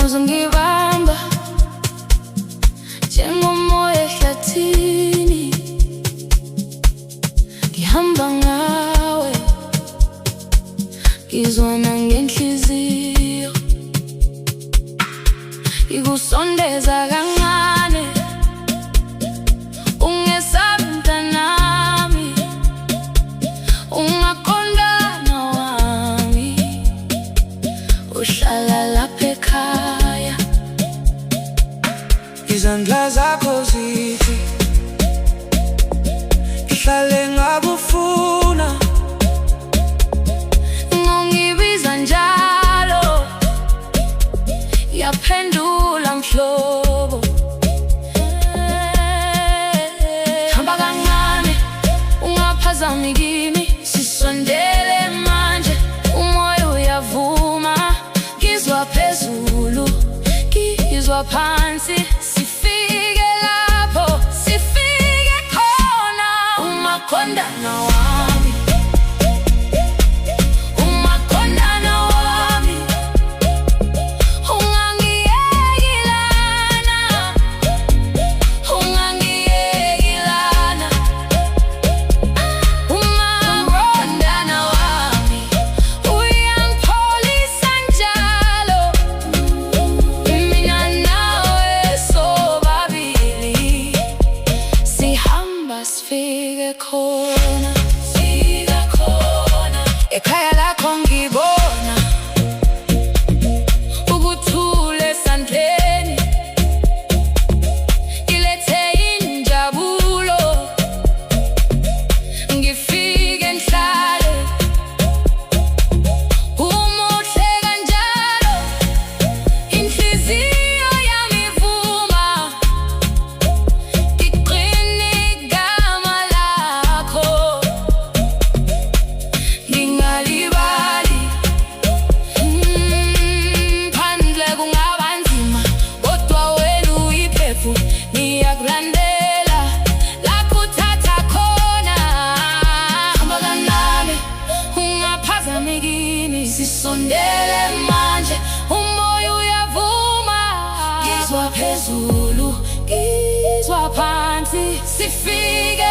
uzungibamba njengomoya ehlathini, ngihamba ngawe ngizwana ngenhliziyo, ikusondeza kancane, ungesabi mntanami, ungaqondana wami, uhlala lapha ekhaya. Izandla zakho zithi ngihlale ngakufuna, ungibiza njalo, yaphendula mhlobo. Hamba kancane, ungaphazami kimi, sisondele manje, umoya uyavuma, ngizwa phezulu, ngizwa phansi, sifike lapho, sifike khona, umakhondana wami, umakhondana wami, ungangiyeki lana, ungangiyeki lana, umakhondana wami, uyangipholisa njalo, mina nawe sobabili, sihamba sifike khona, sifika khona, ekhaya lakho ngibona ukuthula esandleni, ilethe injabulo, ngifike ngihlale, umuhle kanjalo, inhliziyo yami ivuma, ngiqine igama lakho, ngingalibali. Phandle kungaba nzima, kodwa wena uyiphephu, ngiyakulandela lapho uthatha khona. Hamba kancane, ungaphazami kimi, sisondele manje, umoya uyavuma, ngizwa phezulu, ngizwa phansi, sifike